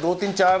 2-3-4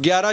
11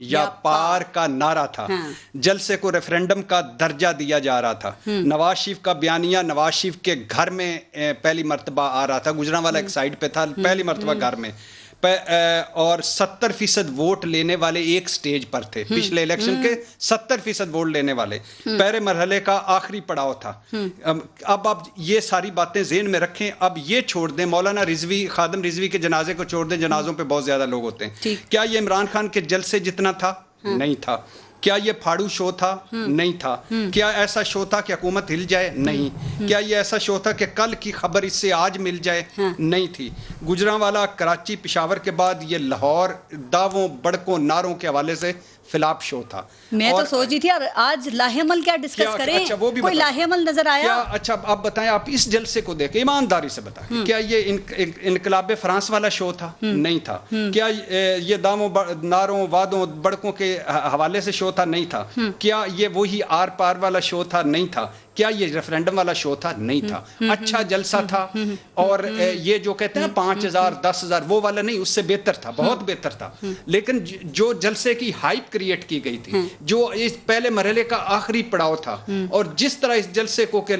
یا پار کا نعرہ تھا. جلسے کو ریفرینڈم کا درجہ دیا جا رہا تھا. نواز شریف کا بیانیہ نواز شریف کے گھر میں پہلی مرتبہ آ رہا تھا. گجرانوالہ ایک سائڈ پہ تھا, پہلی مرتبہ گھر میں, اور 70% ووٹ لینے والے ایک سٹیج پر تھے. پچھلے الیکشن کے 70% ووٹ لینے والے پہلے مرحلے کا آخری پڑاؤ تھا. اب یہ ساری باتیں ذہن میں رکھیں. اب یہ چھوڑ دیں, مولانا رضوی, خادم رضوی کے جنازے کو چھوڑ دیں, جنازوں پہ بہت زیادہ لوگ ہوتے ہیں. کیا یہ عمران خان کے جلسے جتنا تھا؟ نہیں تھا. کیا یہ پھاڑو شو تھا؟ نہیں تھا. کیا ایسا شو تھا کہ حکومت ہل جائے؟ نہیں. کیا یہ ایسا شو تھا کہ کل کی خبر اس سے آج مل جائے؟ نہیں تھی. گجرانوالہ, کراچی, پشاور کے بعد یہ لاہور دعووں, بڑکوں, نعروں کے حوالے سے فلاپ شو تھا. میں تو سوچ رہی تھی اور آج لاہ عمل کیا ڈسکس کریں. اچھا, وہ بھی کوئی لاہ عمل نظر آیا؟ اچھا آپ بتائیں, آپ اس جلسے کو دیکھیں, ایمانداری سے بتائیں, کیا یہ انقلاب فرانس والا شو تھا؟ نہیں تھا. کیا یہ داموں, ناروں, وادوں, بڑکوں کے حوالے سے شو تھا؟ نہیں تھا. کیا یہ وہی آر پار والا شو تھا؟ نہیں تھا. کیا یہ ریفرینڈم والا شو تھا؟ نہیں تھا. اچھا جلسہ تھا, اور یہ جو کہتے ہیں 5000 10,000 وہ والا نہیں, اس سے بہتر تھا, بہت بہتر تھا. لیکن جو جلسے کی ہائپ کریٹ کی گئی تھی, جو اس پہلے مرحلے کا آخری پڑاؤ تھا, اور جس طرح اس جلسے کو کہ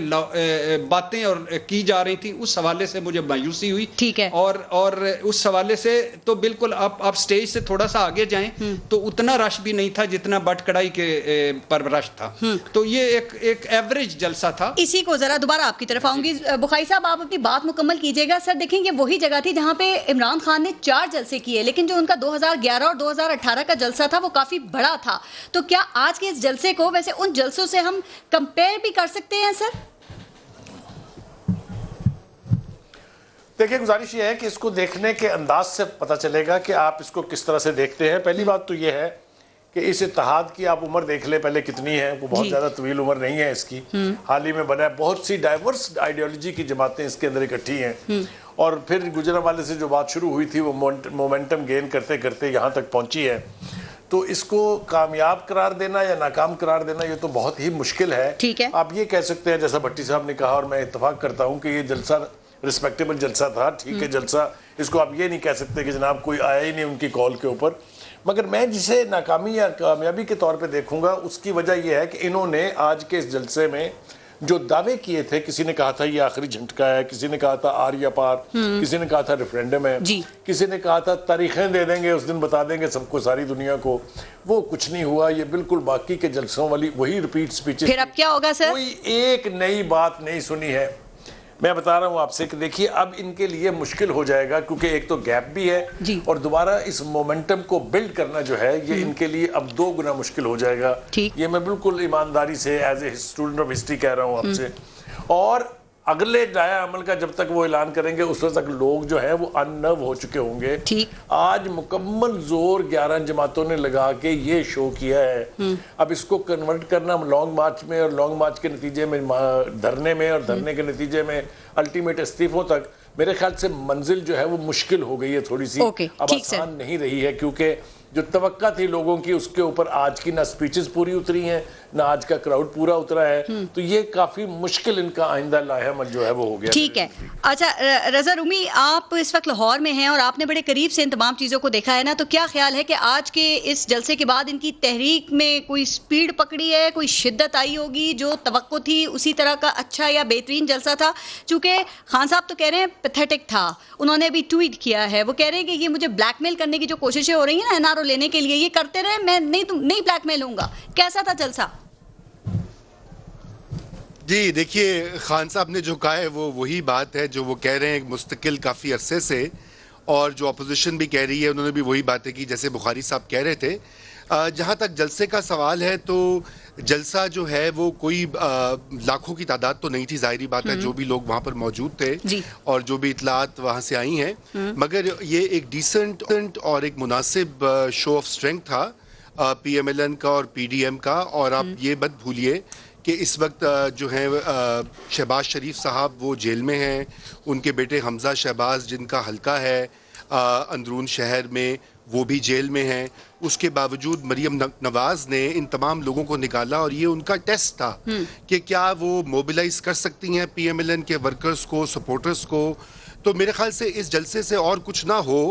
باتیں اور کی جا رہی تھیں, اس حوالے سے مجھے مایوسی ہوئی. ٹھیک ہے. اور اس حوالے سے تو بالکل آپ سٹیج سے تھوڑا سا آگے جائیں تو اتنا رش بھی نہیں تھا جتنا بٹ کڑائی کے پر رش تھا. تو یہ ایک ایوریج جلسہ تھا. اسی کو ذرا دوبارہ آپ کی طرف آؤں گی. بخاری صاحب, آپ اپنی بات مکمل کیجئے گا. سر دیکھیں, یہ وہی جگہ تھی جہاں پہ عمران خان نے 4 جلسے کیے, لیکن جو ان کا 2011 اور 2018 کا جلسہ تھا وہ کافی بڑا تھا. تو کیا آج کے اس جلسے کو ویسے ان جلسوں سے ہم کمپیئر بھی کر سکتے ہیں سر؟ دیکھیں, گزارش یہ ہے کہ اس کو دیکھنے کے انداز سے پتہ چلے گا کہ آپ اس کو کس طرح سے دیکھتے ہیں. پہلی بات تو یہ ہے کہ اس اتحاد کی آپ عمر دیکھ لیں پہلے کتنی ہے. وہ بہت زیادہ طویل عمر نہیں ہے اس کی. حال ہی میں بنا ہے. بہت سی ڈائیورس آئیڈیالوجی کی جماعتیں اس کے اندر اکٹھی ہیں, اور پھر گجرانوالے سے جو بات شروع ہوئی تھی وہ مومنٹم گین کرتے کرتے یہاں تک پہنچی ہے. تو اس کو کامیاب قرار دینا یا ناکام قرار دینا یہ تو بہت ہی مشکل ہے. ٹھیک ہے. آپ یہ کہہ سکتے ہیں, جیسا بھٹی صاحب نے کہا اور میں اتفاق کرتا ہوں, کہ یہ جلسہ رسپیکٹیبل جلسہ تھا, ٹھیک ہے جلسہ. اس کو آپ یہ نہیں کہہ سکتے کہ جناب کوئی آیا ہی نہیں ان کی کال کے اوپر. مگر میں جسے ناکامی یا کامیابی کے طور پہ دیکھوں گا, اس کی وجہ یہ ہے کہ انہوں نے آج کے اس جلسے میں جو دعوے کیے تھے, کسی نے کہا تھا یہ آخری جھٹکا ہے, کسی نے کہا تھا آر یا پار, کسی نے کہا تھا ریفرینڈم ہے, کسی نے کہا تھا تاریخیں دے دیں گے, اس دن بتا دیں گے سب کو, ساری دنیا کو. وہ کچھ نہیں ہوا. یہ بالکل باقی کے جلسوں والی وہی ریپیٹ سپیچز. پھر اب کیا ہوگا سر؟ کوئی ایک نئی بات نہیں سنی ہے. میں بتا رہا ہوں آپ سے کہ دیکھیے اب ان کے لیے مشکل ہو جائے گا, کیونکہ ایک تو گیپ بھی ہے, اور دوبارہ اس مومنٹم کو بلڈ کرنا جو ہے یہ ان کے لیے اب 2 گنا مشکل ہو جائے گا. یہ میں بالکل ایمانداری سے as a student of history کہہ رہا ہوں آپ سے. اور اگلے لایا عمل کا جب تک وہ اعلان کریں گے اس وقت تک لوگ جو ہے وہ اننرو ہو چکے ہوں گے. آج مکمل زور 11 جماعتوں نے لگا کے یہ شو کیا ہے. اب اس کو کنورٹ کرنا لانگ مارچ میں, اور لانگ مارچ کے نتیجے میں دھرنے میں, اور دھرنے کے نتیجے میں الٹیمیٹ استعفوں تک, میرے خیال سے منزل جو ہے وہ مشکل ہو گئی ہے تھوڑی سی. اب آسان نہیں رہی ہے, کیونکہ جو توقع تھی لوگوں کی اس کے اوپر آج کی نہ سپیچز پوری اتری ہیں, نہ آج کا کراؤڈ پورا اترا ہے. تو یہ کافی مشکل ان کا آئندہ لاہ عمل جو ہے وہ ہو گیا. ٹھیک ہے. اچھا رضا رومی, آپ اس وقت لاہور میں ہیں اور آپ نے بڑے قریب سے ان تمام چیزوں کو دیکھا ہے نا, تو کیا خیال ہے کہ آج کے اس جلسے کے بعد ان کی تحریک میں کوئی سپیڈ پکڑی ہے, کوئی شدت آئی ہوگی؟ جو توقع تھی اسی طرح کا اچھا یا بہترین جلسہ تھا؟ چونکہ خان صاحب تو کہہ رہے ہیں پیتھیٹک تھا, انہوں نے بھی ٹویٹ کیا ہے, وہ کہہ رہے ہیں کہ یہ مجھے بلیک میل کرنے کی جو کوششیں ہو رہی ہیں نا این آر او لینے کے لیے, یہ کرتے رہے, میں نہیں بلیک میل ہوں گا. کیسا تھا جلسہ؟ جی دیکھیے, خان صاحب نے جو کہا ہے وہ وہی بات ہے جو وہ کہہ رہے ہیں مستقل کافی عرصے سے, اور جو اپوزیشن بھی کہہ رہی ہے انہوں نے بھی وہی باتیں کی جیسے بخاری صاحب کہہ رہے تھے. جہاں تک جلسے کا سوال ہے تو جلسہ جو ہے وہ کوئی لاکھوں کی تعداد تو نہیں تھی, ظاہری بات ہے, جو بھی لوگ وہاں پر موجود تھے اور جو بھی اطلاعات وہاں سے آئی ہیں, مگر یہ ایک ڈیسنٹ اور ایک مناسب شو آف اسٹرینگتھ تھا پی ایم ایل این کا اور پی ڈی ایم کا. اور آپ یہ مت بھولیے کہ اس وقت جو ہیں شہباز شریف صاحب وہ جیل میں ہیں, ان کے بیٹے حمزہ شہباز جن کا حلقہ ہے اندرون شہر میں وہ بھی جیل میں ہیں. اس کے باوجود مریم نواز نے ان تمام لوگوں کو نکالا, اور یہ ان کا ٹیسٹ تھا کہ کیا وہ موبلائز کر سکتی ہیں پی ایم ایل این کے ورکرز کو, سپورٹرز کو, تو میرے خیال سے اس جلسے سے اور کچھ نہ ہو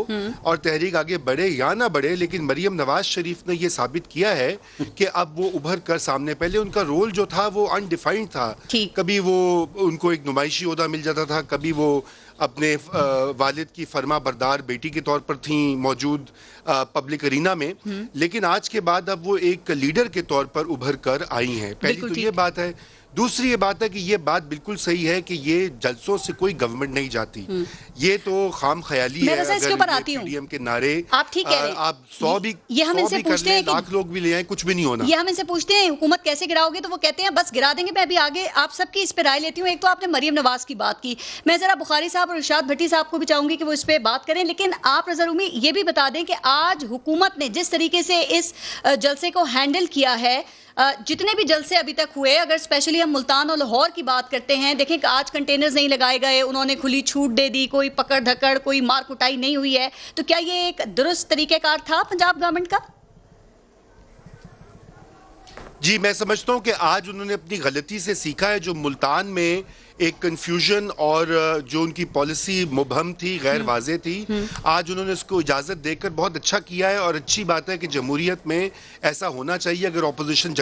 اور تحریک آگے بڑھے یا نہ بڑھے، لیکن مریم نواز شریف نے یہ ثابت کیا ہے کہ اب وہ ابھر کر سامنے، پہلے ان کا رول جو تھا وہ انڈیفائنڈ تھا، کبھی وہ ان کو ایک نمائشی عہدہ مل جاتا تھا، کبھی وہ اپنے والد کی فرما بردار بیٹی کے طور پر تھیں موجود پبلک ارینا میں، لیکن آج کے بعد اب وہ ایک لیڈر کے طور پر ابھر کر آئی ہیں. پہلی تو یہ بات ہے. دوسری یہ بات ہے کہ یہ بات بالکل صحیح ہے کہ یہ جلسوں سے کوئی گورنمنٹ نہیں جاتی، یہ تو خام خیالی ہے. اگر یہ پی ڈی ایم کے نعرے آپ ٹھیک کہہ رہے ہیں، آپ 100 بھی کر لیں، لاکھ لوگ بھی لے آئیں، کچھ بھی نہیں ہونا. یہ ہم ان سے پوچھتے ہیں حکومت کیسے گراؤ گے، تو وہ کہتے ہیں بس گرا دیں گے. میں ابھی آگے آپ سب کی اس پہ رائے لیتی ہوں. ایک تو آپ نے مریم نواز کی بات کی، میں ذرا بخاری صاحب اور ارشاد بھٹی صاحب کو بھی چاہوں گی کہ وہ اس پہ بات کریں، لیکن آپ رضا رومی یہ بھی بتا دیں کہ آج حکومت نے جس طریقے سے اس جلسے کو ہینڈل کیا ہے، جتنے بھی جلسے ابھی تک ہوئے، اگر اسپیشلی ہم ملتان اور لاہور کی بات کرتے ہیں، دیکھیں کہ آج کنٹینرز نہیں لگائے گئے، انہوں نے کھلی چھوٹ دے دی، کوئی پکڑ دھکڑ، کوئی مار کٹائی نہیں ہوئی ہے، تو کیا یہ ایک درست طریقہ کار تھا پنجاب گورنمنٹ کا؟ جی میں سمجھتا ہوں کہ آج انہوں نے اپنی غلطی سے سیکھا ہے. جو ملتان میں ایک کنفیوژن اور جو ان کی پالیسی مبہم تھی، غیر واضح تھی، آج انہوں نے اس کو اجازت دے کر بہت اچھا کیا ہے. اور اچھی بات ہے کہ جمہوریت میں ایسا ہونا چاہیے. اگر اپوزیشن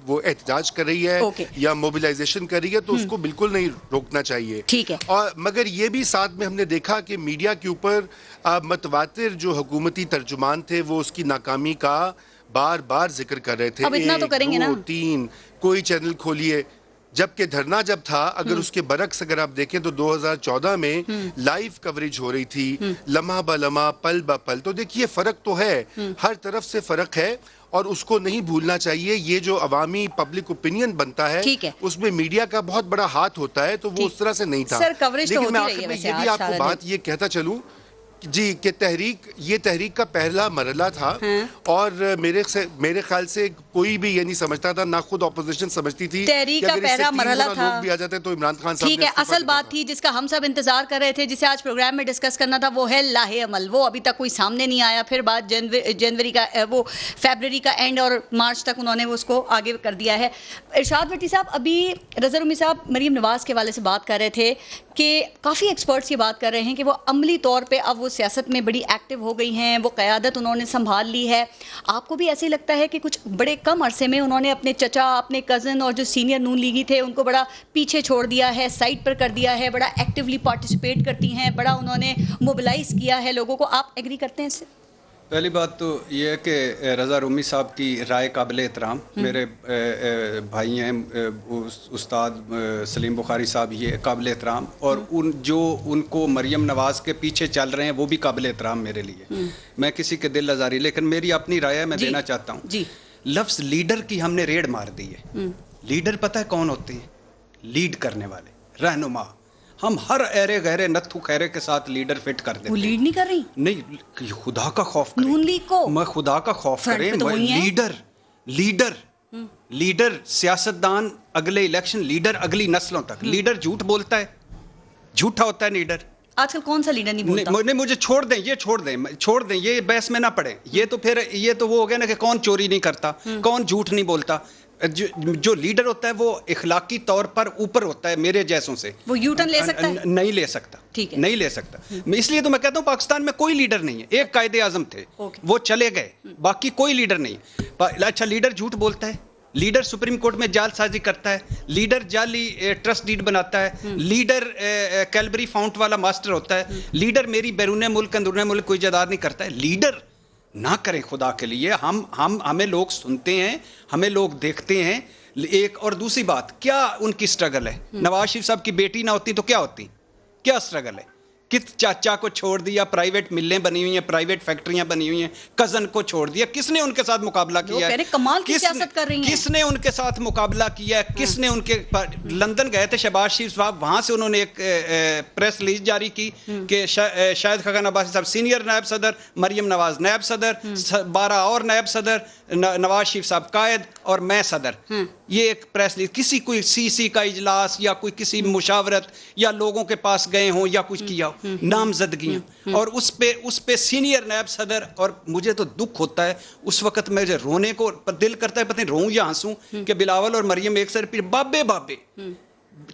وہ احتجاج کر رہی ہے یا موبلائزیشن کر رہی ہے تو اس کو بالکل نہیں روکنا چاہیے. اور مگر یہ بھی ساتھ میں ہم نے دیکھا کہ میڈیا کے اوپر متواتر جو حکومتی ترجمان تھے وہ اس کی ناکامی کا بار بار ذکر کر رہے تھے. اب اتنا تو کریں گے نا. 1 2 3 کوئی چینل کھولیے. جبکہ دھرنا جب تھا، اگر اس کے برعکس اگر آپ دیکھیں تو 2014 میں لائیو کوریج ہو رہی تھی، لمحہ با لمحہ، پل با پل. تو دیکھیے فرق تو ہے، ہر طرف سے فرق ہے اور اس کو نہیں بھولنا چاہیے. یہ جو عوامی پبلک اوپینین بنتا ہے اس میں میڈیا کا بہت بڑا ہاتھ ہوتا ہے، تو وہ اس طرح سے نہیں تھا. لیکن میں آخر میں یہ بھی آپ کو بات یہ کہتا چلوں جی کہ یہ تحریک کا پہلا مرحلہ تھا اور میرے خیال سے کوئی بھی یہ نہیں سمجھتا تھا، نہ خود اپوزیشن سمجھتی تھی تحریک کا پہلا مرحلہ تھا. لوگ بھی آ جاتے تو عمران خان صاحب. ٹھیک ہے، اصل بات تھی جس کا ہم سب انتظار کر رہے تھے، جسے آج پروگرام میں ڈسکس کرنا تھا، وہ ہے لاہے عمل. وہ ابھی تک کوئی سامنے نہیں آیا. پھر بعد جنوری کا وہ فیبرری کا اینڈ اور مارچ تک انہوں نے اس کو آگے کر دیا ہے. ارشاد بھٹی صاحب، ابھی رضا رومی صاحب مریم نواز کے حوالے سے بات کر رہے تھے کہ کافی ایکسپرٹس یہ بات کر رہے ہیں کہ وہ عملی طور پہ اب وہ سیاست میں بڑی ایکٹیو ہو گئی ہیں، وہ قیادت انہوں نے سنبھال لی ہے. آپ کو بھی ایسے ہی لگتا ہے کہ کچھ بڑے کم عرصے میں انہوں نے اپنے چچا، اپنے کزن اور جو سینئر نون لیگی تھے ان کو بڑا پیچھے چھوڑ دیا ہے، سائڈ پر کر دیا ہے، بڑا ایکٹیولی پارٹیسپیٹ کرتی ہیں، بڑا انہوں نے موبلائز کیا ہے لوگوں کو؟ آپ ایگری کرتے ہیں اس سے؟ پہلی بات تو یہ ہے کہ رضا رومی صاحب کی رائے قابل احترام. میرے بھائی ہیں استاد سلیم بخاری صاحب، یہ قابل احترام. اور ان کو مریم نواز کے پیچھے چل رہے ہیں وہ بھی قابل احترام میرے لیے. میں کسی کے دل آزاری، لیکن میری اپنی رائے میں دینا چاہتا ہوں. لفظ لیڈر کی ہم نے ریڑ مار دی ہے. لیڈر پتہ ہے کون ہوتے ہیں؟ لیڈ کرنے والے، رہنما. ہم ہر ایرے گہرے نتھو خیرے کے ساتھ لیڈر فٹ کر دیتے ہیں. وہ لیڈ نہیں کر رہی؟ نہیں، خدا کا خوف کریں. نون لیگ کو میں خدا کا خوف کریں. لیڈر سیاستدان اگلے الیکشن، لیڈر اگلی نسلوں تک. لیڈر جھوٹ بولتا ہے، جھوٹا ہوتا ہے لیڈر. آج کل کون سا لیڈر نہیں بولتا؟ نہیں، مجھے چھوڑ دیں، یہ بحث میں نہ پڑیں. یہ تو وہ ہو گیا نا کہ کون چوری نہیں کرتا، کون جھوٹ نہیں بولتا. جو لیڈر ہوتا ہے وہ اخلاقی طور پر اوپر ہوتا ہے میرے جیسوں سے. وہ یو ٹرن لے سکتا ہے؟ نہیں لے سکتا. نہیں لے سکتا. اس لیے تو میں کہتا ہوں پاکستان میں کوئی لیڈر نہیں ہے. ایک قائد اعظم تھے، وہ چلے گئے، باقی کوئی لیڈر نہیں. اچھا، لیڈر جھوٹ بولتا ہے، لیڈر سپریم کورٹ میں جال سازی کرتا ہے، لیڈر جعلی ٹرسٹ ڈیڈ بناتا ہے، لیڈر کیلبری فاؤنٹ والا ماسٹر ہوتا ہے، لیڈر میری بیرون ملک اندرون ملک کوئی جائیداد نہیں کرتا ہے. لیڈر نہ کریں خدا کے لیے. ہمیں لوگ سنتے ہیں، ہمیں لوگ دیکھتے ہیں. ایک اور دوسری بات، کیا ان کی سٹرگل ہے؟ نواز شریف صاحب کی بیٹی نہ ہوتی تو کیا ہوتی؟ کیا سٹرگل ہے؟ کس چاچا کو چھوڑ دیا، پرائیویٹ ملیں بنی ہوئی ہیں، پرائیویٹ فیکٹریاں بنی ہوئی ہیں، کزن کو چھوڑ دیا. کس نے ان کے ساتھ مقابلہ کیا ہے؟ کمال کی سیاست کر رہی ہیں. کس نے ان کے ساتھ مقابلہ کیا ہے؟ کس نے ان کے لندن گئے تھے شہباز شریف صاحب، وہاں سے انہوں نے ایک پریس ریلیز جاری کی کہ شاہد خاقان عباسی صاحب سینئر نائب صدر، مریم نواز نائب صدر، 12 اور نائب صدر، نواز شریف صاحب قائد اور میں صدر. یہ ایک پریس ریلیز. کسی کوئی سی کا اجلاس یا کوئی کسی مشاورت یا لوگوں کے پاس گئے ہوں یا کچھ کیا ہو، نامزدگیاں. اور اس پہ سینئر نائب صدر. اور مجھے تو دکھ ہوتا ہے اس وقت، مجھے رونے کو دل کرتا ہے، پتہ نہیں روں یا ہنسوں، کہ بلاول اور مریم ایک سر پہ بابے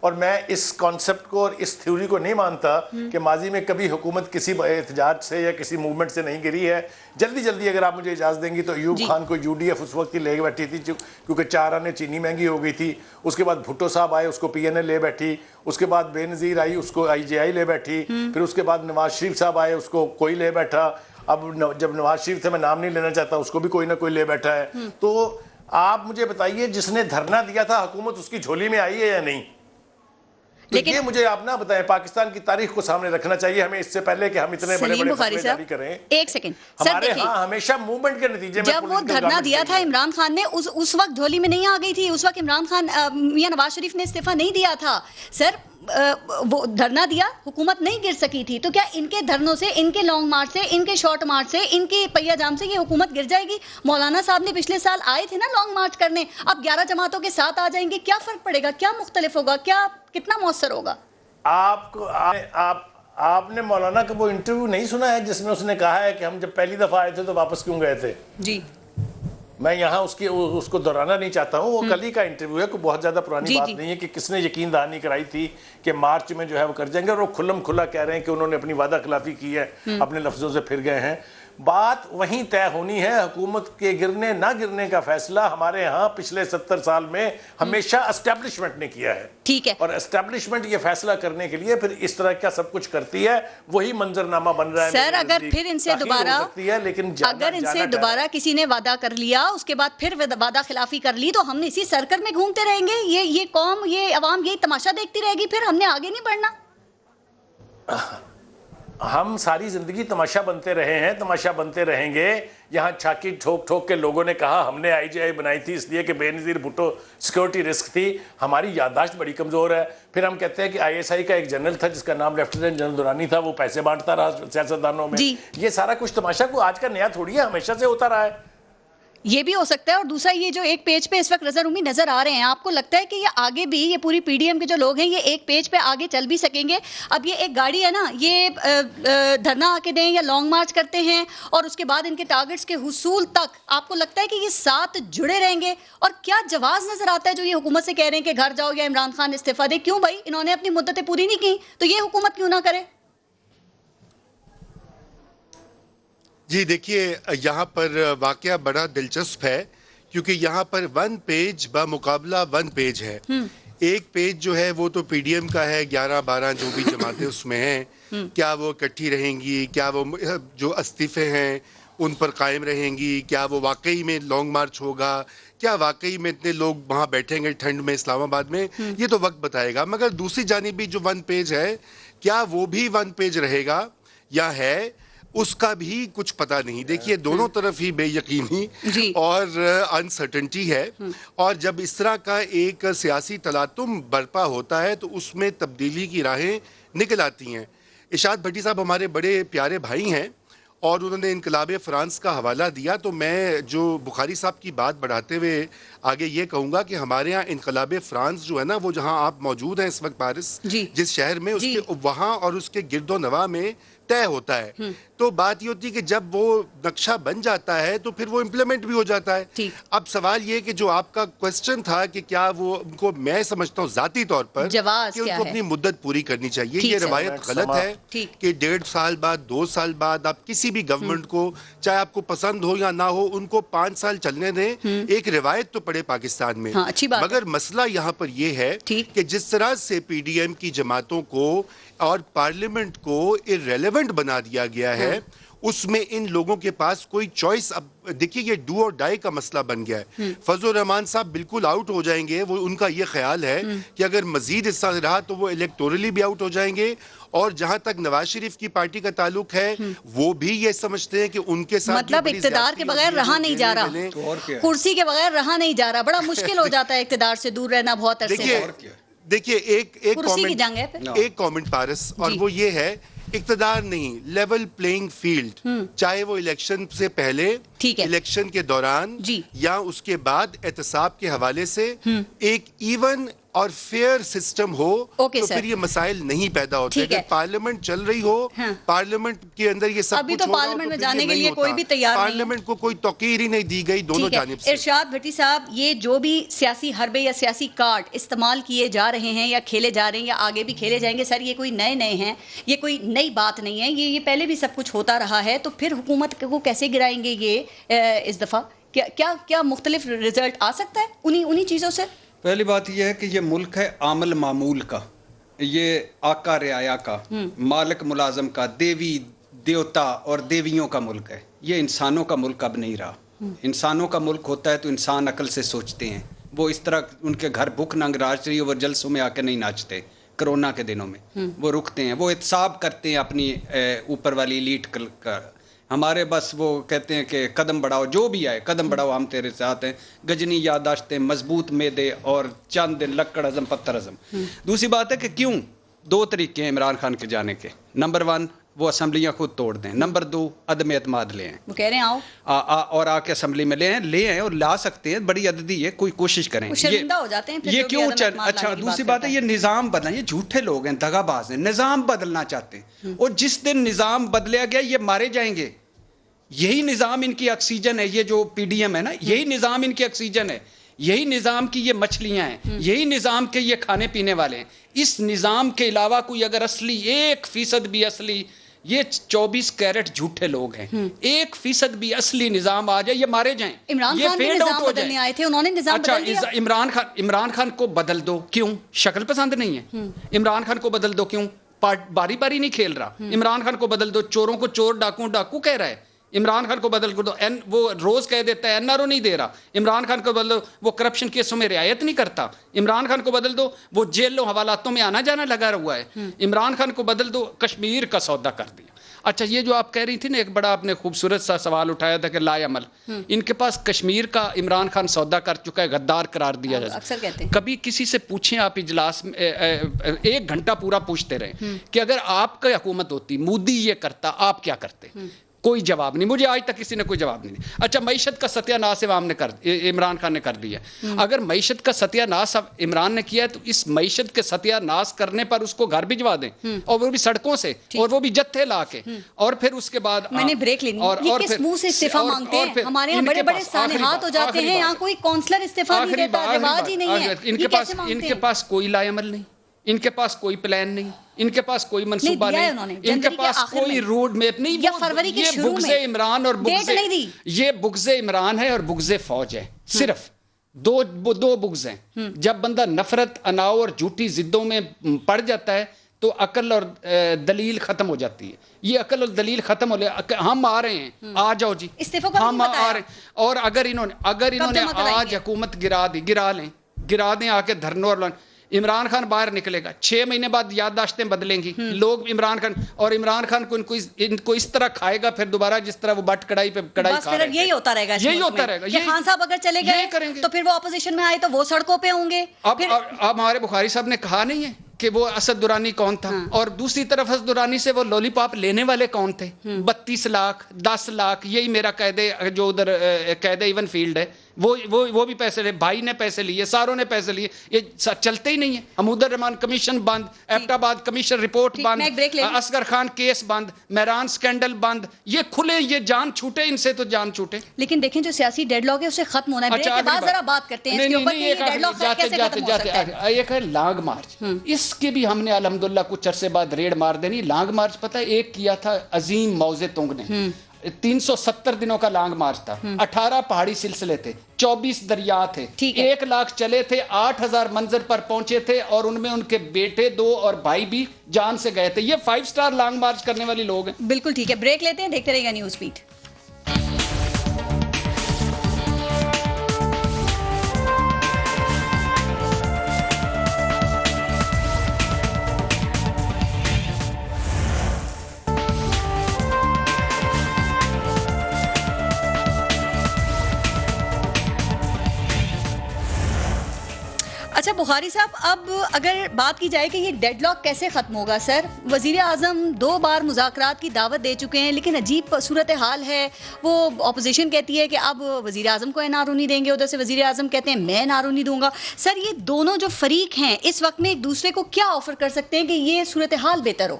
اور میں اس کانسیپٹ کو اور اس تھیوری کو نہیں مانتا کہ ماضی میں کبھی حکومت کسی احتجاج سے یا کسی موومنٹ سے نہیں گری ہے. جلدی اگر آپ مجھے اجازت دیں گی تو ایوب خان کو UDF اس وقت ہی لے بیٹھی تھی کیونکہ 4 آنے چینی مہنگی ہو گئی تھی. اس کے بعد بھٹو صاحب آئے, اس کو PNA لے بیٹھی. اس کے بعد بے نظیر آئی, اس کو IJI لے بیٹھی. پھر اس کے بعد نواز شریف صاحب آئے, اس کو کوئی لے بیٹھا. اب جب نواز شریف سے میں نام نہیں لینا چاہتا, اس کو بھی کوئی نہ کوئی لے بیٹھا ہے. تو آپ مجھے بتائیے جس نے دھرنا دیا تھا حکومت اس کی جھولی میں آئی ہے یا نہیں؟ لیکن یہ مجھے آپ نہ بتائیں, پاکستان کی تاریخ کو سامنے رکھنا چاہیے ہمیں اس سے پہلے کہ ہم اتنے بڑے بڑے فتوے جاری کریں. ایک سیکنڈ, ہمارے ہاں ہمیشہ موومنٹ کے نتیجے میں جب وہ دھرنا دیا تھا عمران خان نے اس وقت جھولی میں نہیں آ گئی تھی. اس وقت عمران خان میاں نواز شریف نے استعفیٰ نہیں دیا تھا سر. وہ دھرنا دیا, حکومت نہیں گر سکی تھی. تو کیا ان کے دھرنوں سے, ان کے لانگ مارچ سے, ان کے شارٹ مارچ سے, ان کے پہیا جام سے یہ حکومت گر جائے گی؟ مولانا صاحب نے پچھلے سال آئے تھے نا لانگ مارچ کرنے, اب 11 جماعتوں کے ساتھ آ جائیں گے, کیا فرق پڑے گا؟ کیا مختلف ہوگا؟ کیا کتنا مؤثر ہوگا؟ آپ نے مولانا کا وہ انٹرویو نہیں سنا ہے جس میں اس نے کہا ہے کہ ہم جب پہلی دفعہ آئے تھے تو واپس کیوں گئے تھے؟ جی میں یہاں اس کو دہرانا نہیں چاہتا ہوں. وہ کل ہی کا انٹرویو ہے, کوئی بہت زیادہ پرانی بات نہیں ہے کہ کس نے یقین دہانی کرائی تھی کہ مارچ میں جو ہے وہ کر جائیں گے. اور وہ کھلم کھلا کہہ رہے ہیں کہ انہوں نے اپنی وعدہ خلافی کی ہے, اپنے لفظوں سے پھر گئے ہیں. بات وہیں طے ہونی ہے. حکومت کے گرنے نہ گرنے کا فیصلہ ہمارے ہاں پچھلے 70 سال میں ہمیشہ اسٹیبلشمنٹ نے کیا ہے. ٹھیک ہے, اور اسٹیبلشمنٹ یہ فیصلہ کرنے کے لیے پھر اس طرح کا سب کچھ کرتی ہے, وہی منظرنامہ بن رہا ہے. سر اگر پھر ان سے دوبارہ کسی نے وعدہ کر لیا, اس کے بعد پھر وعدہ خلافی کر لی, تو ہم اسی سرکل میں گھومتے رہیں گے. یہ قوم, یہ عوام یہی تماشا دیکھتی رہے گی, پھر ہم نے آگے نہیں بڑھنا. ہم ساری زندگی تماشا بنتے رہے ہیں, تماشا بنتے رہیں گے. یہاں چھاکی ٹھوک کے لوگوں نے کہا ہم نے IJI بنائی تھی اس لیے کہ بے نظیر بھٹو سیکورٹی رسک تھی. ہماری یادداشت بڑی کمزور ہے. پھر ہم کہتے ہیں کہ ISI کا ایک جنرل تھا جس کا نام لیفٹیننٹ جنرل دورانی تھا, وہ پیسے بانٹتا رہا سیاستدانوں میں. یہ سارا کچھ تماشا کو آج کا نیا تھوڑی ہے, ہمیشہ سے ہوتا رہا ہے. یہ بھی ہو سکتا ہے. اور دوسرا یہ جو ایک پیج پہ اس وقت نظر آ رہے ہیں, آپ کو لگتا ہے کہ یہ آگے بھی, یہ پوری PDM کے جو لوگ ہیں یہ ایک پیج پہ آگے چل بھی سکیں گے؟ اب یہ ایک گاڑی ہے نا, یہ دھرنا آ کے دیں یا لانگ مارچ کرتے ہیں اور اس کے بعد ان کے ٹارگٹس کے حصول تک آپ کو لگتا ہے کہ یہ ساتھ جڑے رہیں گے؟ اور کیا جواز نظر آتا ہے جو یہ حکومت سے کہہ رہے ہیں کہ گھر جاؤ یا عمران خان استعفیٰ دے؟ کیوں بھائی, انہوں نے اپنی مدتیں پوری نہیں کی تو یہ حکومت کیوں نہ کرے؟ جی دیکھیے, یہاں پر واقعہ بڑا دلچسپ ہے کیونکہ یہاں پر 1 پیج بمقابلہ 1 پیج ہے. ایک پیج جو ہے وہ تو PDM کا ہے, 11-12 جو بھی جماعتیں اس میں ہیں, کیا وہ اکٹھی رہیں گی, کیا وہ جو استعفے ہیں ان پر قائم رہیں گی, کیا وہ واقعی میں لانگ مارچ ہوگا, کیا واقعی میں اتنے لوگ وہاں بیٹھیں گے ٹھنڈ میں اسلام آباد میں, یہ تو وقت بتائے گا. مگر دوسری جانب بھی جو 1 پیج ہے, کیا وہ بھی 1 پیج رہے گا یا ہے, اس کا بھی کچھ پتہ نہیں. دیکھیے دونوں طرف ہی بے یقینی اور انسرٹنٹی ہے, اور جب اس طرح کا ایک سیاسی تلاطم برپا ہوتا ہے تو اس میں تبدیلی کی راہیں نکل آتی ہیں. ارشاد بھٹی صاحب ہمارے بڑے پیارے بھائی ہیں اور انہوں نے انقلاب فرانس کا حوالہ دیا, تو میں جو بخاری صاحب کی بات بڑھاتے ہوئے آگے یہ کہوں گا کہ ہمارے ہاں انقلاب فرانس جو ہے نا, وہ جہاں آپ موجود ہیں اس وقت پارس, جس شہر میں, اس کے وہاں اور اس کے گرد و نواح میں طے ہوتا ہے. تو بات یہ ہوتی ہے کہ جب وہ نقشہ بن جاتا ہے تو پھر وہ امپلیمنٹ بھی ہو جاتا ہے. اب سوال یہ کہ جو آپ کا کوسچن تھا کہ کیا وہ ان کو, میں سمجھتا ہوں ذاتی طور پر کہ ان کو اپنی مدت پوری کرنی چاہیے. یہ روایت غلط ہے کہ 1.5 سال بعد 2 سال بعد آپ کسی بھی گورنمنٹ کو, چاہے آپ کو پسند ہو یا نہ ہو, ان کو 5 سال چلنے دیں. ایک روایت تو پڑے پاکستان میں. مگر مسئلہ یہاں پر یہ ہے کہ جس طرح سے PDM کی جماعتوں کو اور پارلیمنٹ کو irrelevant بنا دیا گیا ہے, اس میں ان لوگوں کے پاس کوئی چوائس. اب دیکھیے یہ ڈو اور ڈائی کا مسئلہ بن گیا ہے. فضل الرحمان صاحب بالکل آؤٹ ہو جائیں گے, وہ ان کا یہ خیال ہے کہ اگر مزید حصہ رہا تو وہ الیکٹورلی بھی آؤٹ ہو جائیں گے. اور جہاں تک نواز شریف کی پارٹی کا تعلق ہے, وہ بھی یہ سمجھتے ہیں کہ ان کے ساتھ مطلب اقتدار کے بغیر رہا نہیں جا رہا, کرسی کے بغیر رہا نہیں جا رہا. بڑا مشکل ہو جاتا ہے اقتدار سے دور رہنا بہت عرصے. دیکھیے ایک کامنٹ پارس, اور وہ یہ ہے اقتدار نہیں, لیول پلینگ فیلڈ, چاہے وہ الیکشن سے پہلے, الیکشن کے دوران یا اس کے بعد احتساب کے حوالے سے ایک ایون اور فیئر سسٹم ہو اوکے تو سر. پھر یہ مسائل نہیں پیدا ہوتے. ٹھیک ہے. اگر پارلیمنٹ چل رہی ہو, ہاں. پارلیمنٹ کے اندر یہ سب ابھی کچھ تو ہو رہا ہو پارلیمنٹ میں پھر یہ جانے کے نہیں لیے ہوتا. کوئی بھی تیار نہیں ہے. پارلیمنٹ کو کوئی توقیر ہی نہیں دی گئی دونوں ٹھیک ہے. جانب سے. ارشاد بھٹی صاحب, یہ جو بھی سیاسی حربے یا سیاسی کارڈ استعمال کیے جا رہے ہیں یا کھیلے جا رہے ہیں یا آگے بھی کھیلے جائیں گے سر, یہ کوئی نئے ہیں, یہ کوئی نئی بات نہیں ہے, یہ پہلے بھی سب کچھ ہوتا رہا ہے. تو پھر حکومت کو کیسے گرائیں گے یہ اس دفعہ؟ کیا مختلف رزلٹ آ سکتا ہے انہی چیزوں سے؟ پہلی بات یہ ہے کہ یہ ملک ہے عامل معمول کا, یہ آقا رعایا کا, مالک ملازم کا, دیوی دیوتا اور دیویوں کا ملک ہے. یہ انسانوں کا ملک اب نہیں رہا. انسانوں کا ملک ہوتا ہے تو انسان عقل سے سوچتے ہیں. وہ اس طرح ان کے گھر بھوک ننگ راج رہی, وہ جلسوں میں آ کے نہیں ناچتے. کرونا کے دنوں میں وہ رکتے ہیں, وہ احتساب کرتے ہیں اپنی اوپر والی لیٹ کا. ہمارے بس وہ کہتے ہیں کہ قدم بڑھاؤ, جو بھی آئے قدم بڑھاؤ, ہم تیرے ساتھ ہیں. گجنی یادداشتیں, مضبوط معدے اور چند دن لکڑ عزم پتھر عزم. دوسری بات ہے کہ کیوں 2 طریقے ہیں عمران خان کے جانے کے. نمبر 1 وہ اسمبلیاں خود توڑ دیں. نمبر 2 عدم اعتماد لے آئیں. وہ کہہ رہے ہیں آؤ اور آ کے اسمبلی میں لے آئیں اور لا سکتے ہیں, بڑی عددی ہے, کوئی کوشش کریں. شرمندہ ہو جاتے ہیں یہ کیوں اچھا دوسری بات ہے, یہ نظام بدلنا, یہ جھوٹے لوگ ہیں, دغا باز ہیں, نظام بدلنا چاہتے ہیں. اور جس دن نظام بدلیا گیا یہ مارے جائیں گے. یہی نظام ان کی آکسیجن ہے. یہ جو پی ڈی ایم ہے نا, یہی نظام ان کی آکسیجن ہے. یہی نظام کی یہ مچھلیاں ہیں. یہی نظام کے یہ کھانے پینے والے ہیں. اس نظام کے علاوہ کوئی اگر اصلی 1% بھی اصلی, یہ 24 کیرٹ جھوٹے لوگ ہیں. 1% بھی اصلی نظام آ جائے یہ مارے جائیں. عمران خان بھی نظام بدلنے آئے تھے, انہوں نے نظام بدل دیا. عمران خان کو بدل دو, کیوں؟ شکل پسند نہیں ہے. عمران خان کو بدل دو, کیوں؟ باری باری نہیں کھیل رہا. عمران خان کو بدل دو, چوروں کو چور, ڈاکو کہہ رہا ہے. عمران خان کو بدل کر دو, وہ روز کہہ دیتا ہے این آر او نہیں دے رہا. عمران خان کو بدل دو, وہ کرپشن کیسوں میں رعایت نہیں کرتا. عمران خان کو بدل دو, وہ جیلوں حوالاتوں میں آنا جانا لگا ہوا ہے. عمران خان کو بدل دو, کشمیر کا سودا کر دیا. اچھا, یہ جو آپ کہہ رہی تھی نا, ایک بڑا آپ نے خوبصورت سا سوال اٹھایا تھا کہ لا عمل. ان کے پاس کشمیر کا عمران خان سودا کر چکا ہے, غدار قرار دیا جاتا. اکثر کہتے ہیں. کبھی کسی سے پوچھیں آپ اجلاس میں 1 گھنٹہ پورا پوچھتے رہیں کہ اگر آپ کا حکومت ہوتی, مودی یہ کرتا, آپ کیا کرتے؟ کوئی جواب نہیں. مجھے آج تک کسی نے کوئی جواب نہیں دیا. اچھا, معیشت کا ستیہ ناش عمران خان نے کر دیا. اگر معیشت کا ستیہ ناش عمران نے کیا ہے تو اس معیشت کے ستیہ ناش کرنے پر اس کو گھر بھجوا دیں, اور وہ بھی سڑکوں سے, اور وہ بھی جتھے لا کے, اور پھر اس کے بعد میں نے بریک لینی. یہ کس منہ سے استعفیٰ مانگتے ہیں؟ ہمارے یہاں بڑے بڑے سانحات ہو جاتے ہیں, یہاں کوئی کونسلر استعفیٰ نہیں دیتا, رواج ہی نہیں ہے. ان کے پاس کوئی لا عمل نہیں, ان کے پاس کوئی پلان نہیں, ان کے پاس کوئی منصوبہ نہیں, ان کے پاس کوئی روڈ میپ نہیں. یا فروری کے شروع میں بغض عمران اور یہ بغض عمران ہے اور بغض فوج ہے. صرف دو بغض ہیں. جب بندہ نفرت, اناؤ اور جھوٹی ضدوں میں پڑ جاتا ہے تو عقل اور دلیل ختم ہو جاتی ہے. یہ عقل اور دلیل ختم ہو لے, ہم آ رہے ہیں, آ جاؤ جی, ہم آ رہے ہیں. اور اگر انہوں نے آج حکومت گرا دیں آ کے دھرنوں اور عمران خان باہر نکلے گا, 6 مہینے بعد یادداشتیں بدلیں گی. لوگ عمران خان کو ان کو اس طرح کھائے گا پھر دوبارہ جس طرح وہ بٹ کڑائی پہ کڑائی کھا رہے ہیں. یہی ہوتا رہے گا. یہ خان صاحب اگر چلے گئے تو پھر وہ اپوزیشن میں آئے تو وہ سڑکوں پہ ہوں گے. اب ہمارے بخاری صاحب نے کہا نہیں ہے کہ وہ اسد درانی کون تھا, اور دوسری طرف اسد درانی سے وہ لولی پاپ لینے والے کون تھے. 32 لاکھ 10 لاکھ, یہی میرا جو ادھر قید ایون فیلڈ ہے, وہ بھی پیسے لے, بھائی نے پیسے لیے, ساروں نے پیسے لیے. یہ چلتے ہی نہیں ہے. حمود الرحمان کمیشن بند, ایبٹ آباد کمیشن رپورٹ بند, اصغر خان کیس بند, مہران سکینڈل بند. یہ کھلے, یہ جان چھوٹے, ان سے تو جان چھوٹے. لیکن دیکھیں جو سیاسی ڈیڈ لاک ہے اسے ختم ہونا ہے. بریک کے بعد ذرا بات کرتے ہیں اس کے اوپر کہ یہ ڈیڈ لاک کیسے ختم ہو سکتا ہے. ایک ہے لانگ مارچ, اس کے بھی ہم نے الحمدللہ کچھ عرصے بعد ریڈ مار دینی. لانگ مارچ پتہ ہے ایک کیا تھا عظیم موزے تنگ نے, 370 دنوں کا لانگ مارچ تھا. 18 پہاڑی سلسلے تھے, 24 دریا تھے, 1 لاکھ چلے تھے, 8000 منظر پر پہنچے تھے, اور ان میں ان کے بیٹے 2 اور بھائی بھی جان سے گئے تھے. یہ 5 سٹار لانگ مارچ کرنے والی لوگ ہیں. بالکل ٹھیک ہے, بریک لیتے ہیں, دیکھتے رہیے گا نیوز بیٹ. اچھا بخاری صاحب، اب اگر بات کی جائے کہ یہ ڈیڈ لاک کیسے ختم ہوگا سر؟ وزیر اعظم 2 بار مذاکرات کی دعوت دے چکے ہیں، لیکن عجیب صورتحال ہے. وہ اپوزیشن کہتی ہے کہ اب وزیر اعظم کو این آر او نہیں دیں گے، ادھر سے وزیر اعظم کہتے ہیں میں این آر او نہیں دوں گا. سر یہ دونوں جو فریق ہیں اس وقت میں ایک دوسرے کو کیا آفر کر سکتے ہیں کہ یہ صورتحال بہتر ہو؟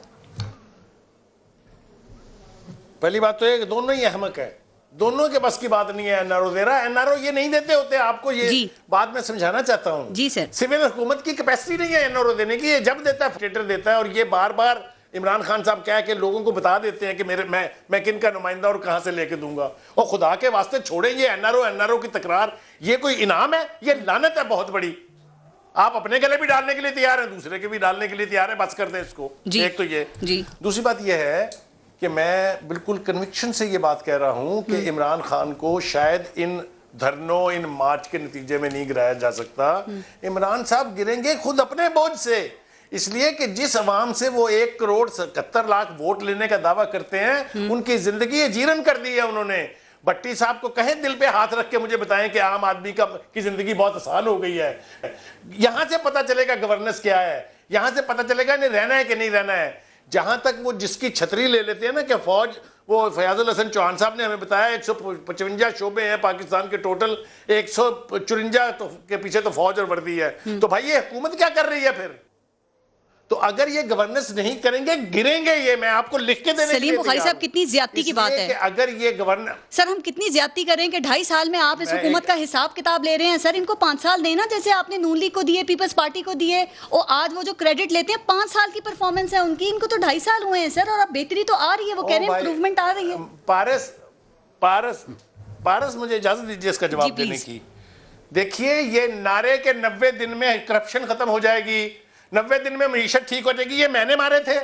پہلی بات تو یہ کہ دونوں ہی احمق ہے، دونوں کے بس کی بات نہیں ہے این آر او دے رہا. این آر او یہ نہیں دیتے ہوتے، آپ کو یہ بات میں سمجھانا چاہتا ہوں. جی سر. سول حکومت کی کیپیسٹی نہیں ہے این آر او دینے کی. یہ جب دیتا ہے ٹیٹر دیتا ہے، اور یہ بار بار عمران خان صاحب کہہ کے لوگوں کو بتا دیتے ہیں کہ میں کن کا نمائندہ اور کہاں سے لے کے دوں گا. اور خدا کے واسطے چھوڑیں یہ این آر او کی تکرار. یہ کوئی انعام ہے؟ یہ لعنت ہے بہت بڑی. آپ اپنے گلے بھی ڈالنے کے لیے تیار ہیں، دوسرے کے بھی ڈالنے کے لیے تیار ہیں. بس کر دیں اس کو. ایک تو یہ. دوسری بات یہ ہے کہ میں بالکل کنوکشن سے یہ بات کہہ رہا ہوں کہ عمران خان کو شاید ان دھرنوں، ان مارچ کے نتیجے میں نہیں گرایا جا سکتا. عمران صاحب گریں گے خود اپنے بوجھ سے، اس لیے کہ جس عوام سے وہ 1.77 کروڑ ووٹ لینے کا دعویٰ کرتے ہیں، ان کی زندگی جیرن کر دی ہے انہوں نے. بٹی صاحب کو کہیں دل پہ ہاتھ رکھ کے مجھے بتائیں کہ عام آدمی کی زندگی بہت آسان ہو گئی ہے. یہاں سے پتہ چلے گا گورننس کیا ہے، یہاں سے پتہ چلے گا انہیں رہنا ہے کہ نہیں رہنا ہے. جہاں تک وہ جس کی چھتری لے لیتے ہیں نا کہ فوج، وہ فیاض الحسن چوہان صاحب نے ہمیں بتایا 155 شعبے ہیں پاکستان کے ٹوٹل، 154 کے پیچھے تو فوج اور وردی ہے. تو بھائی یہ حکومت کیا کر رہی ہے پھر؟ تو اگر یہ گورننس نہیں کریں گے گریں گے. یہ میں آپ کو لکھ کے دینے کے لیے سلیم بخاری صاحب کتنی زیادتی کی بات ہے کہ اگر یہ گورنر سر، ہم کتنی زیادتی کریں کہ 2.5 سال میں آپ اس حکومت کا حساب کتاب لے رہے ہیں. سر ان کو 5 سال دینا، جیسے آپ نے نون لیگ کو دیے، پیپلز پارٹی کو دیے، اور آج وہ جو کریڈٹ لیتے ہیں 5 سال کی پرفارمنس ہے ان کی. ان کو تو 2.5 سال ہوئے ہیں سر، اور اب بہتری تو آ رہی ہے. وہ کہہ رہے ہیں امپروومنٹ آ رہی ہے. پارس مجھے اجازت دیجیے اس کا جواب دینے کی. دیکھیے یہ نعرے کے 90 دن میں کرپشن ختم ہو جائے گی، 90 دن میں معیشت ٹھیک ہو جائے گی، یہ میں نے مارے تھے.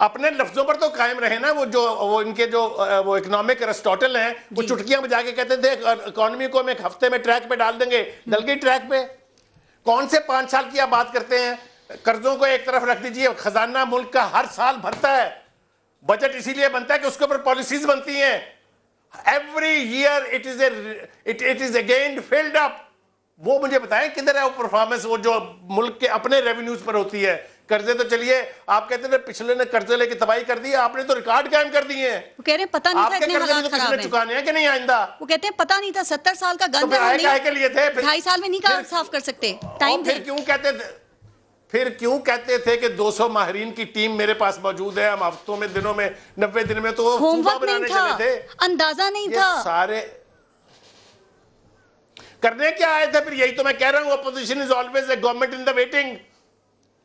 اپنے لفظوں پر تو قائم رہے نا. وہ ان کے جو وہ اکنامک ارسٹوٹل ہیں، وہ چٹکیاں بجا کے کہتے تھے اکانومی کو ہم 1 ہفتے میں ٹریک پہ ڈال دیں گے. ڈل گئی ٹریک پہ. کون سے 5 سال کی آپ بات کرتے ہیں؟ قرضوں کو ایک طرف رکھ دیجئے، خزانہ ملک کا ہر سال بھرتا ہے. بجٹ اسی لیے بنتا ہے کہ اس کے اوپر پالیسیز بنتی ہیں. Every year it is again filled up. وہ مجھے بتائیں کدھر ہے وہ پرفارمنس، وہ جو ملک کے اپنے ریونیوز پر ہوتی ہے. قرضے تو چلیے آپ کہتے ہیں پچھلے نے قرضے لے کے تباہی کر دی، آپ نے تو ریکارڈ قائم کر دیے ہیں. وہ کہہ رہے ہیں پتہ نہیں تھا اتنے حالات خراب ہیں. چکانے ہیں کہ نہیں آئندہ. وہ کہتے ہیں پتہ نہیں تھا 70 سال کا گند ہے، 2.5 سال میں نہیں کہا صاف کر سکتے. ٹائم پھر کیوں کہتے تھے کہ 200 ماہرین کی ٹیم میرے پاس موجود ہے، ہم ہفتوں میں، دنوں میں، 90 دن میں تو ہوم ورک نہیں تھا، اندازہ نہیں تھا. سارے کرنے کیا آئے تھے پھر؟ یہی تو میں کہہ رہا ہوں، opposition is always a government in the waiting.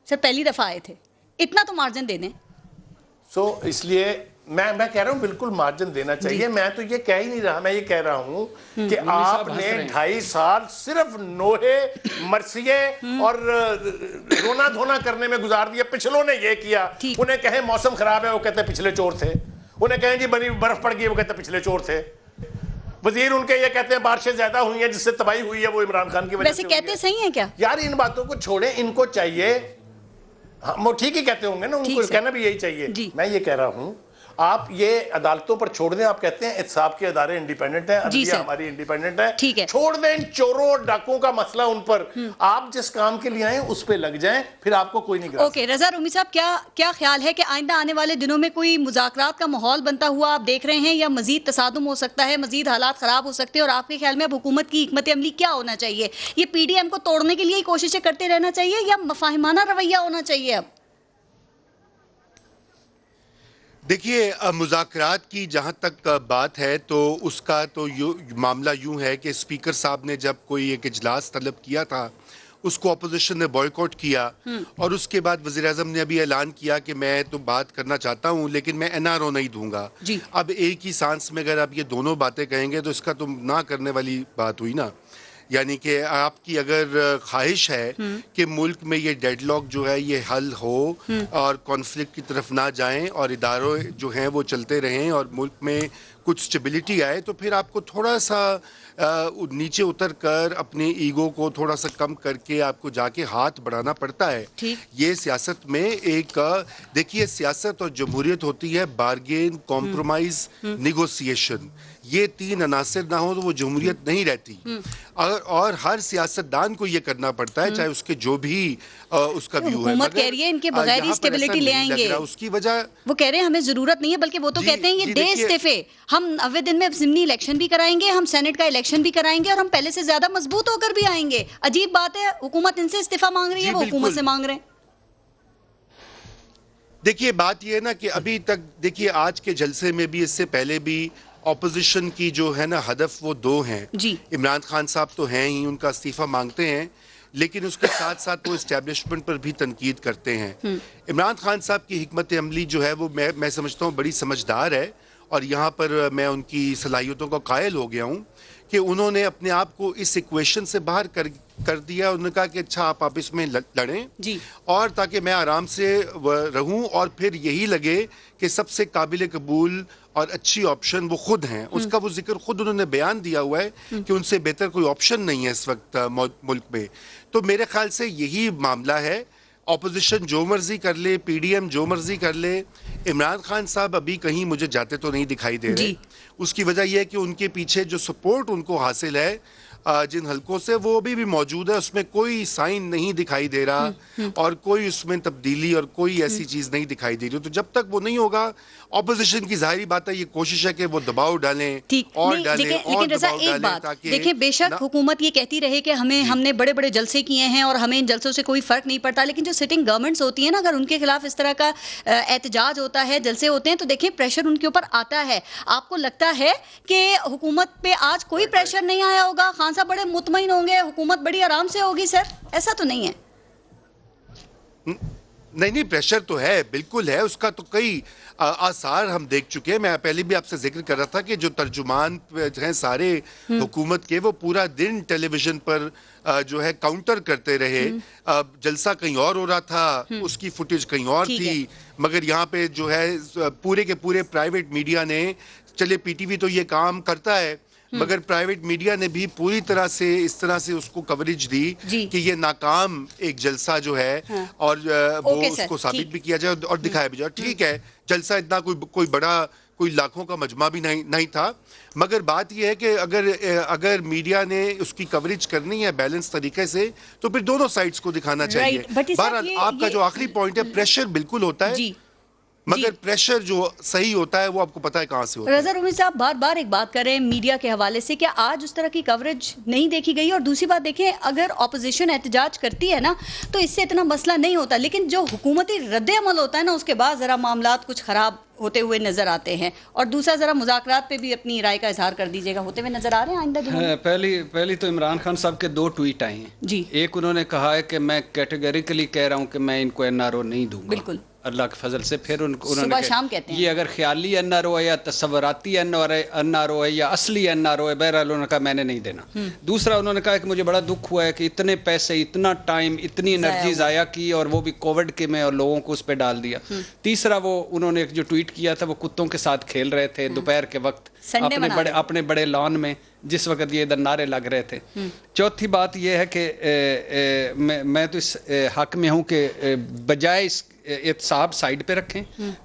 Sir پہلی دفعہ آئے تھے، اتنا تو مارجن دے دیں. سو اس لیے میں کہہ رہا ہوں بالکل مارجن دینا چاہیے. میں تو یہ کہہ ہی نہیں رہا، میں یہ کہہ رہا ہوں کہ آپ نے 2.5 سال صرف نوحے مرثیے اور رونا دھونا کرنے میں گزار دیا. پچھلوں نے یہ کیا، انہیں کہیں موسم خراب ہے وہ کہتے پچھلے چور تھے، انہیں کہیں جی بنی برف پڑ گئی وہ کہتے پچھلے چور تھے. وزیر ان کے یہ کہتے ہیں بارشیں زیادہ ہوئی ہیں جس سے تباہی ہوئی ہے وہ عمران خان کی وجہ سے. ویسے کہتے صحیح ہیں کیا یار؟ ان باتوں کو چھوڑیں، ان کو چاہیے، وہ ٹھیک ہی کہتے ہوں گے نا، ان کو کہنا بھی یہی چاہیے. میں یہ کہہ رہا ہوں آپ یہ عدالتوں پر چھوڑ دیں. آپ کہتے ہیں احتساب کے ادارے انڈیپینڈنٹ ہیں، عدلیہ ہماری انڈیپینڈنٹ ہے، چھوڑ دیں ان چوروں اور ڈاکوں کا مسئلہ ان پر. آپ جس کام کے لیے آئیں اس پہ لگ جائیں، پھر آپ کو کوئی نہیں کرا. اوکے رضا رومی صاحب، کیا خیال ہے کہ آئندہ آنے والے دنوں میں کوئی مذاکرات کا ماحول بنتا ہوا آپ دیکھ رہے ہیں، یا مزید تصادم ہو سکتا ہے، مزید حالات خراب ہو سکتے ہیں؟ اور آپ کے خیال میں اب حکومت کی حکمت عملی کیا ہونا چاہیے؟ یہ پی ڈی ایم کو توڑنے کے لیے ہی کوششیں کرتے رہنا چاہیے، یا مفاہمانہ رویہ ہونا چاہیے؟ اب دیکھیے مذاکرات کی جہاں تک بات ہے تو اس کا تو معاملہ یوں ہے کہ اسپیکر صاحب نے جب کوئی ایک اجلاس طلب کیا تھا اس کو اپوزیشن نے بوائیکاٹ کیا، اور اس کے بعد وزیر اعظم نے ابھی اعلان کیا کہ میں تو بات کرنا چاہتا ہوں لیکن میں این آر او نہیں دوں گا. اب ایک ہی سانس میں اگر آپ یہ دونوں باتیں کہیں گے تو اس کا تو نہ کرنے والی بات ہوئی نا. یعنی کہ آپ کی اگر خواہش ہے کہ ملک میں یہ ڈیڈ لاک جو ہے یہ حل ہو اور کانفلکٹ کی طرف نہ جائیں اور اداروں جو ہیں وہ چلتے رہیں اور ملک میں کچھ سٹیبلٹی آئے، تو پھر آپ کو تھوڑا سا نیچے اتر کر اپنے ایگو کو تھوڑا سا کم کر کے آپ کو جا کے ہاتھ بڑھانا پڑتا ہے. یہ سیاست میں ایک دیکھیے سیاست اور جمہوریت ہوتی ہے بارگین، کمپرومائز، نیگوسیشن. یہ تین عناصر نہ ہو تو وہ جمہوریت نہیں رہتی. اور ہر سیاستدان کو یہ کرنا پڑتا ہے, چاہے اس کے جو بھی اس کا ویو ہے. حکومت کہہ رہی ہے ان کے بغیر ہی اسٹیبلٹی لے آئیں گے, اس کی وجہ وہ کہہ رہے ہیں ہمیں ضرورت نہیں ہے, بلکہ وہ تو کہتے ہیں یہ دے استعفے, ہم 90 دن میں ضمنی الیکشن بھی کرائیں گے, ہم سینٹ کا الیکشن بھی کرائیں گے, اور ہم پہلے سے زیادہ مضبوط ہو کر بھی آئیں گے. عجیب بات ہے, حکومت ان سے استعفا مانگ رہی ہے, وہ حکومت سے مانگ رہے ہیں. دیکھیے بات یہ ہے نا کہ ابھی تک دیکھیے آج کے جلسے میں بھی, اس سے پہلے بھی, اپوزیشن کی جو ہے نا ہدف وہ دو ہیں. جی. عمران خان صاحب تو ہیں ہی, ان کا استعفیٰ مانگتے ہیں, لیکن اس کے ساتھ ساتھ وہ اسٹیبلشمنٹ پر بھی تنقید کرتے ہیں. عمران خان صاحب کی حکمت عملی جو ہے وہ میں سمجھتا ہوں بڑی سمجھدار ہے, اور یہاں پر میں ان کی صلاحیتوں کا قائل ہو گیا ہوں کہ انہوں نے اپنے آپ کو اس ایکویشن سے باہر کر دیا. انہوں نے کہا کہ اچھا آپ اس میں لڑیں, جی, اور تاکہ میں آرام سے رہوں, اور پھر یہی لگے کہ سب سے قابل قبول اور اچھی آپشن وہ خود ہیں. اس کا وہ ذکر خود انہوں نے بیان دیا ہوا ہے کہ ان سے بہتر کوئی آپشن نہیں ہے اس وقت ملک میں. تو میرے خیال سے یہی معاملہ ہے. اپوزیشن جو مرضی کر لے, پی ڈی ایم جو مرضی کر لے, عمران خان صاحب ابھی کہیں مجھے جاتے تو نہیں دکھائی دے رہے. اس کی وجہ یہ ہے کہ ان کے پیچھے جو سپورٹ ان کو حاصل ہے جن حلقوں سے, وہ ابھی بھی موجود ہے. اس میں کوئی سائن نہیں دکھائی دے رہا, اور کوئی اس میں تبدیلی اور کوئی ایسی چیز نہیں دکھائی دے رہی. تو جب تک وہ نہیں ہوگا, اپوزیشن کی ظاہری بات ہے یہ کوشش ہے کہ وہ دباؤ ڈالیں اور ڈالیں اور دباؤ ڈالیں, تاکہ دیکھیں بے شک حکومت یہ کہتی رہے کہ ہم نے بڑے بڑے جلسے کیے ہیں اور ہمیں ان جلسوں سے کوئی فرق نہیں پڑتا, لیکن جو سٹنگ گورنمنٹس ہوتی ہیں نا, اگر ان کے خلاف اس طرح کا احتجاج ہوتا ہے, جلسے ہوتے ہیں, تو دیکھیں پریشر ان کے اوپر آتا ہے. آپ کو لگتا ہے کہ حکومت پہ آج کوئی پریشر نہیں آیا ہوگا, خان صاحب بڑے مطمئن ہوں گے, حکومت بڑی آرام سے ہوگی؟ سر ایسا تو نہیں ہے. نہیں, پریشر تو ہے, بالکل ہے. اس کا تو کئی آثار ہم دیکھ چکے ہیں. میں پہلے بھی آپ سے ذکر کر رہا تھا کہ جو ترجمان ہیں سارے حکومت کے, وہ پورا دن ٹیلی ویژن پر جو ہے کاؤنٹر کرتے رہے. جلسہ کہیں اور ہو رہا تھا, اس کی فوٹیج کہیں اور تھی, مگر یہاں پہ جو ہے پورے کے پورے پرائیویٹ میڈیا نے, چلے پی ٹی وی تو یہ کام کرتا ہے, مگر پرائیویٹ میڈیا نے بھی پوری طرح سے اس طرح سے اس کو کوریج دی کہ یہ ناکام ایک جلسہ جو ہے, اور وہ اس کو ثابت بھی کیا جائے اور دکھایا بھی جائے. ٹھیک ہے, جلسہ اتنا کوئی بڑا, کوئی لاکھوں کا مجمع بھی نہیں تھا, مگر بات یہ ہے کہ اگر میڈیا نے اس کی کوریج کرنی ہے بیلنس طریقے سے, تو پھر دونوں سائڈز کو دکھانا چاہیے. بہرحال آپ کا جو آخری پوائنٹ ہے, پریشر بالکل ہوتا ہے, مگر پریشر جو صحیح ہوتا ہے وہ آپ کو پتا ہے کہاں سے ہوتا ہے. رضا رومی صاحب بار بار ایک بات کر رہے ہیں میڈیا کے حوالے سے, کہ آج اس طرح کی کوریج نہیں دیکھی گئی. اور دوسری بات دیکھیں, اگر اپوزیشن احتجاج کرتی ہے نا, تو اس سے اتنا مسئلہ نہیں ہوتا, لیکن جو حکومتی رد عمل ہوتا ہے نا, اس کے بعد ذرا معاملات کچھ خراب ہوتے ہوئے نظر آتے ہیں. اور دوسرا, ذرا مذاکرات پہ بھی اپنی رائے کا اظہار کر دیجیے گا, ہوتے ہوئے نظر آ رہے ہیں آئندہ دنوں میں. پہلی تو عمران خان صاحب کے 2 ٹویٹ آئے ہیں. جی, ایک انہوں نے کہا ہے کہ میں کیٹیگریکلی کہہ رہا ہوں کہ میں ان کو این آر او نہیں دوں گا, بالکل اللہ کے فضل سے. پھر انہوں صبح نے شام کہتے ہیں یہ اگر خیالی این آر او ہے یا تصوراتی این آر او ہے یا اصلی این آر او ہے, بہرحال انہوں نے کہا میں نے نہیں دینا. دوسرا انہوں نے کہا کہ مجھے بڑا دکھ ہوا ہے کہ اتنے پیسے, اتنا ٹائم, اتنی انرجی ضائع کی, اور وہ بھی کووڈ کے میں, اور لوگوں کو اس پہ ڈال دیا. تیسرا, وہ انہوں نے جو ٹویٹ کیا تھا, وہ کتوں کے ساتھ کھیل رہے تھے دوپہر کے وقت اپنے بڑے لان میں, جس وقت یہ ادھر نعرے لگ رہے تھے. چوتھی بات یہ ہے کہ میں تو اس حق میں ہوں کہ بجائے اس احتساب سائڈ پہ رکھیں,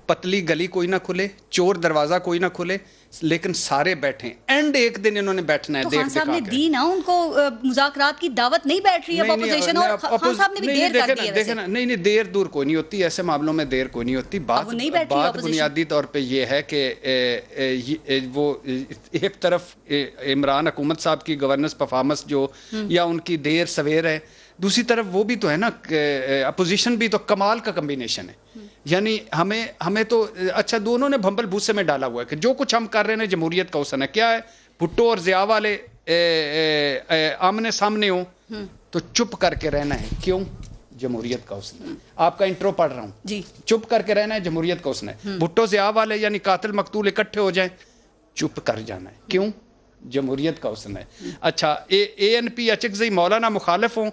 پتلی گلی کوئی نہ کھلے, چور دروازہ کوئی نہ کھلے, لیکن سارے بیٹھیں. اینڈ ایک دن انہوں نے بیٹھنا ہے. تو خان صاحب نے دی نا ان کو مذاکرات کی دعوت, نہیں بیٹھ رہی ہے اپوزیشن, اور خان صاحب نے بھی دیر کر دی ہے. دیکھیں نا, نہیں دیر دور کوئی نہیں ہوتی, ایسے معاملوں میں دیر کوئی نہیں ہوتی. بات بنیادی طور پہ یہ ہے کہ وہ ایک طرف عمران حکومت صاحب کی گورننس پرفارمنس جو, یا ان کی دیر سویر ہے, دوسری طرف وہ بھی تو ہے نا, اپوزیشن بھی تو کمال کا کمبینیشن ہے. یعنی ہمیں تو اچھا, دونوں نے بھمبل بھوسے میں ڈالا ہوا ہے کہ جو کچھ ہم کر رہے ہیں جمہوریت کا حسن ہے. کیا ہے, بھٹو اور ضیاء والے آمنے سامنے ہوں تو چپ کر کے رہنا ہے. کیوں؟ جمہوریت کا حسن ہے. آپ کا انٹرو پڑھ رہا ہوں جی, چپ کر کے رہنا ہے, جمہوریت کا حسن ہے. بھٹو ضیاء والے یعنی قاتل مقتول اکٹھے ہو جائیں, چپ کر جانا ہے. کیوں؟ جمہوریت کا حسن ہے. اچھا, اے این پی اچکزئی مولانا مخالف ہوں,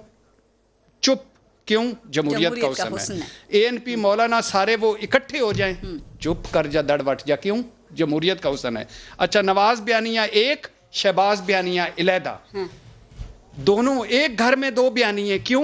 چپ. کیوں؟ جمہوریت کا حسن ہے. اے این پی مولانا سارے وہ اکٹھے ہو جائیں, چپ کر جا, دڑ وٹ جا. کیوں؟ جمہوریت کا حسن ہے. اچھا, نواز بیانیہ ایک, شہباز بیانیہ علیحدہ, دونوں ایک گھر میں 2 بیانیے. کیوں؟